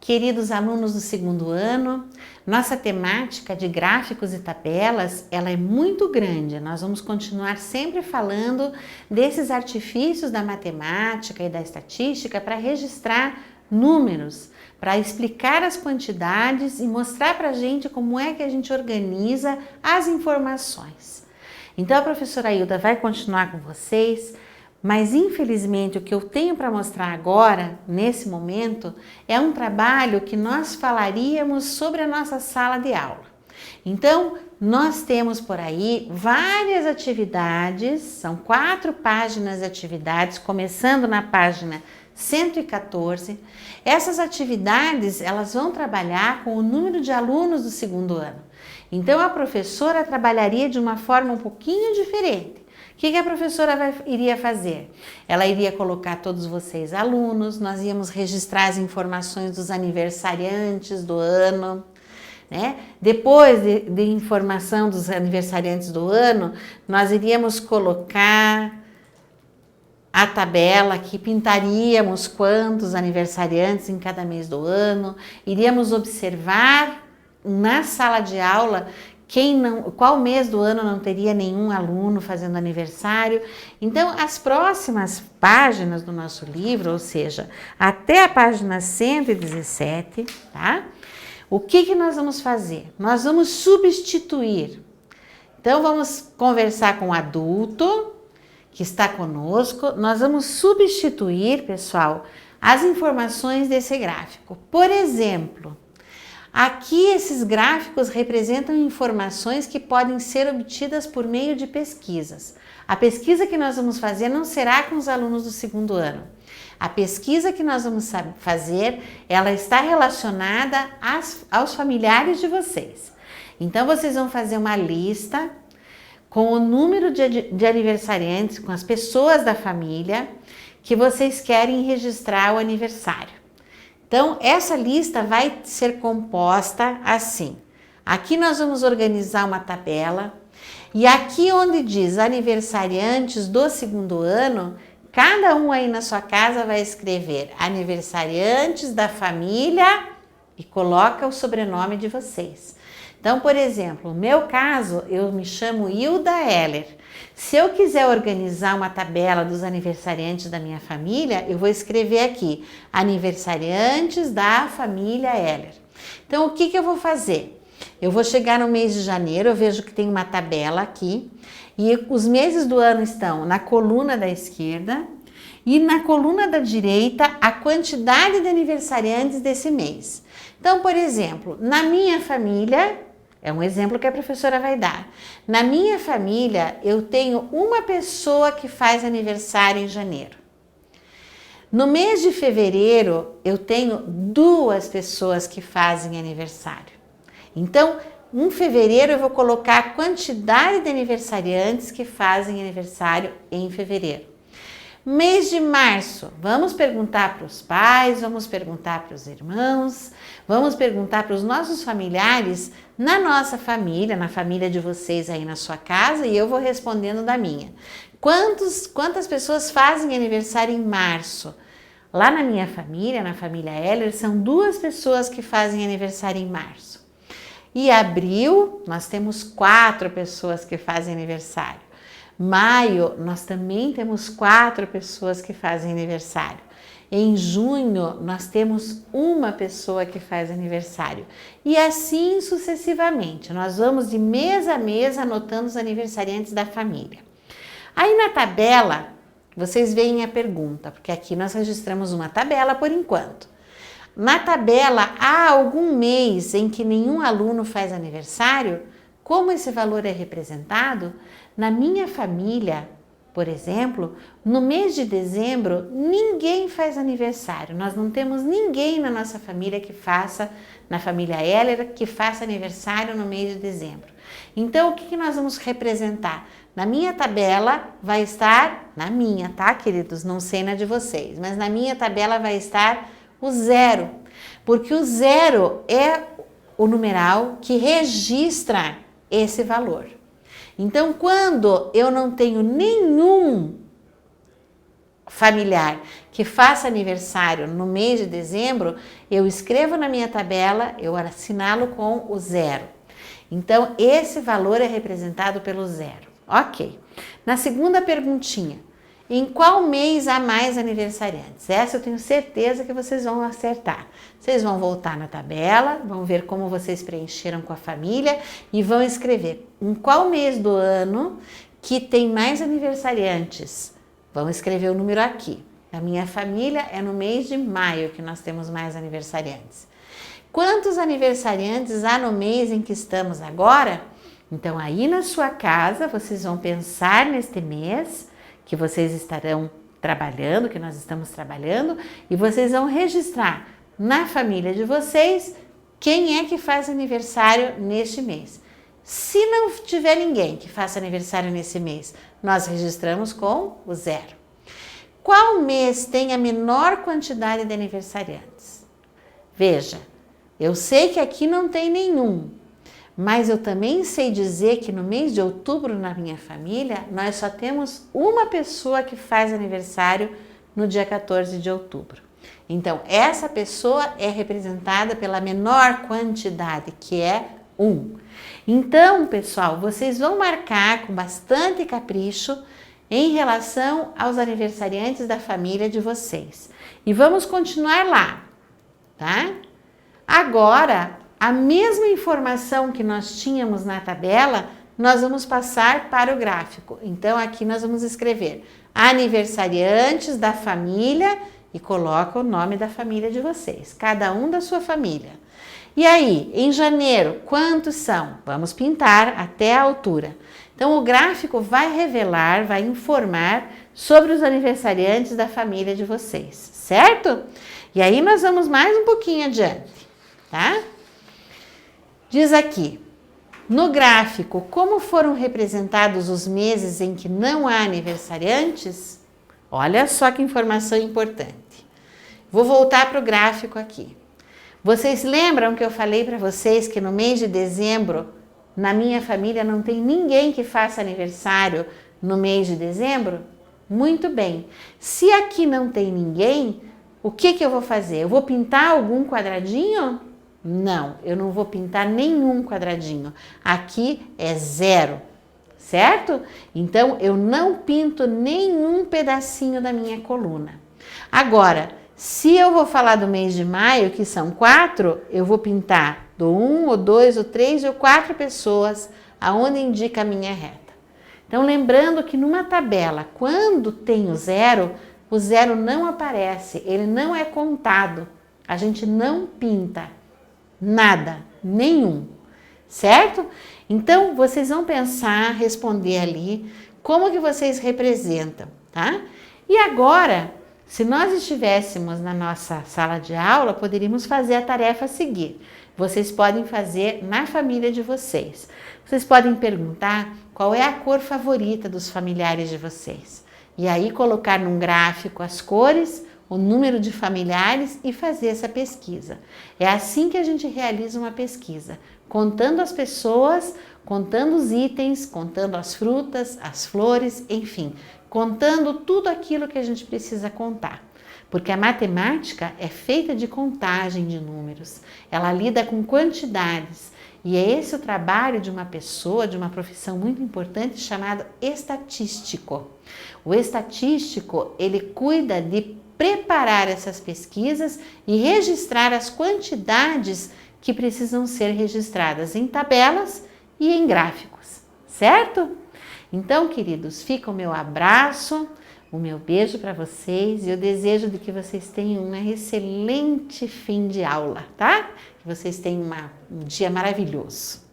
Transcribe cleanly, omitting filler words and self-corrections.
Queridos alunos do segundo ano, nossa temática de gráficos e tabelas, ela é muito grande. Nós vamos continuar sempre falando desses artifícios da matemática e da estatística para registrar números, para explicar as quantidades e mostrar para a gente como é que a gente organiza as informações. Então a professora Hilda vai continuar com vocês, mas infelizmente o que eu tenho para mostrar agora, nesse momento, é um trabalho que nós falaríamos sobre a nossa sala de aula. Então, nós temos por aí várias atividades, são 4 páginas de atividades, começando na página 114. Essas atividades, elas vão trabalhar com o número de alunos do segundo ano. Então, a professora trabalharia de uma forma um pouquinho diferente. O que a professora iria fazer? Ela iria colocar todos vocês alunos, nós íamos registrar as informações dos aniversariantes do ano, né? Depois de informação dos aniversariantes do ano, nós iríamos colocar a tabela aqui, pintaríamos quantos aniversariantes em cada mês do ano, iríamos observar na sala de aula qual mês do ano não teria nenhum aluno fazendo aniversário. Então, as próximas páginas do nosso livro, ou seja, até a página 117, tá? O que nós vamos fazer? Nós vamos substituir. Então, vamos conversar com o adulto que está conosco. Nós vamos substituir, pessoal, as informações desse gráfico. Por exemplo, aqui esses gráficos representam informações que podem ser obtidas por meio de pesquisas. A pesquisa que nós vamos fazer não será com os alunos do segundo ano. A pesquisa que nós vamos fazer, ela está relacionada aos familiares de vocês. Então, vocês vão fazer uma lista com o número de aniversariantes, com as pessoas da família que vocês querem registrar o aniversário. Então, essa lista vai ser composta assim. Aqui nós vamos organizar uma tabela e aqui onde diz aniversariantes do segundo ano, cada um aí na sua casa vai escrever aniversariantes da família e coloca o sobrenome de vocês. Então, por exemplo, no meu caso, eu me chamo Hilda Heller. Se eu quiser organizar uma tabela dos aniversariantes da minha família, eu vou escrever aqui, aniversariantes da família Heller. Então, o que eu vou fazer? Eu vou chegar no mês de janeiro, eu vejo que tem uma tabela aqui, e os meses do ano estão na coluna da esquerda, e na coluna da direita, a quantidade de aniversariantes desse mês. Então, por exemplo, na minha família, é um exemplo que a professora vai dar. Na minha família, eu tenho uma pessoa que faz aniversário em janeiro. No mês de fevereiro, eu tenho 2 pessoas que fazem aniversário. Então, em fevereiro, eu vou colocar a quantidade de aniversariantes que fazem aniversário em fevereiro. Mês de março, vamos perguntar para os pais, vamos perguntar para os irmãos, vamos perguntar para os nossos familiares na nossa família, na família de vocês aí na sua casa, e eu vou respondendo da minha. Quantas pessoas fazem aniversário em março? Lá na minha família, na família Heller, são 2 pessoas que fazem aniversário em março. E abril, nós temos 4 pessoas que fazem aniversário. Maio, nós também temos 4 pessoas que fazem aniversário. Em junho, nós temos 1 pessoa que faz aniversário. E assim sucessivamente. Nós vamos de mês a mês anotando os aniversariantes da família. Aí na tabela, vocês veem a pergunta, porque aqui nós registramos uma tabela por enquanto. Na tabela, há algum mês em que nenhum aluno faz aniversário? Como esse valor é representado? Na minha família, por exemplo, no mês de dezembro, ninguém faz aniversário. Nós não temos ninguém na nossa família que faça, na família Heller, que faça aniversário no mês de dezembro. Então, o que nós vamos representar? Na minha tabela vai estar, na minha, tá, queridos? Não sei na de vocês, mas na minha tabela vai estar o 0, porque o 0 é o numeral que registra esse valor. Então, quando eu não tenho nenhum familiar que faça aniversário no mês de dezembro, eu escrevo na minha tabela, eu assinalo com o 0. Então, esse valor é representado pelo 0. Ok. Na segunda perguntinha, em qual mês há mais aniversariantes? Essa eu tenho certeza que vocês vão acertar. Vocês vão voltar na tabela, vão ver como vocês preencheram com a família e vão escrever em qual mês do ano que tem mais aniversariantes. Vão escrever o número aqui. Na minha família é no mês de maio que nós temos mais aniversariantes. Quantos aniversariantes há no mês em que estamos agora? Então aí na sua casa vocês vão pensar neste mês que vocês estarão trabalhando, que nós estamos trabalhando, e vocês vão registrar na família de vocês quem é que faz aniversário neste mês. Se não tiver ninguém que faça aniversário nesse mês, nós registramos com o 0. Qual mês tem a menor quantidade de aniversariantes? Veja, eu sei que aqui não tem nenhum, mas eu também sei dizer que no mês de outubro, na minha família, nós só temos uma pessoa que faz aniversário no dia 14 de outubro. Então, essa pessoa é representada pela menor quantidade, que é 1. Então, pessoal, vocês vão marcar com bastante capricho em relação aos aniversariantes da família de vocês. E vamos continuar lá, tá? Agora, a mesma informação que nós tínhamos na tabela, nós vamos passar para o gráfico. Então, aqui nós vamos escrever aniversariantes da família e coloca o nome da família de vocês, cada um da sua família. E aí, em janeiro, quantos são? Vamos pintar até a altura. Então, o gráfico vai revelar, vai informar sobre os aniversariantes da família de vocês, certo? E aí, nós vamos mais um pouquinho adiante, tá? Diz aqui, no gráfico, como foram representados os meses em que não há aniversariantes? Olha só que informação importante. Vou voltar para o gráfico aqui. Vocês lembram que eu falei para vocês que no mês de dezembro, na minha família, não tem ninguém que faça aniversário no mês de dezembro? Muito bem. Se aqui não tem ninguém, o que eu vou fazer? Eu vou pintar algum quadradinho? Não, eu não vou pintar nenhum quadradinho. Aqui é 0, certo? Então, eu não pinto nenhum pedacinho da minha coluna. Agora, se eu vou falar do mês de maio, que são 4, eu vou pintar do 1, o 2, o 3 e o 4 pessoas, aonde indica a minha reta. Então, lembrando que numa tabela, quando tem o 0 não aparece, ele não é contado. A gente não pinta nada, nenhum, certo? Então, vocês vão pensar, responder ali, como que vocês representam, tá? E agora, se nós estivéssemos na nossa sala de aula, poderíamos fazer a tarefa a seguir. Vocês podem fazer na família de vocês. Vocês podem perguntar qual é a cor favorita dos familiares de vocês. E aí colocar num gráfico as cores, o número de familiares e fazer essa pesquisa. É assim que a gente realiza uma pesquisa, contando as pessoas, contando os itens, contando as frutas, as flores, enfim, contando tudo aquilo que a gente precisa contar. Porque a matemática é feita de contagem de números, ela lida com quantidades. E é esse o trabalho de uma pessoa, de uma profissão muito importante chamada estatístico. O estatístico, ele cuida de preparar essas pesquisas e registrar as quantidades que precisam ser registradas em tabelas e em gráficos, certo? Então, queridos, fica o meu abraço, o meu beijo para vocês e eu desejo de que vocês tenham um excelente fim de aula, tá? Que vocês tenham um dia maravilhoso.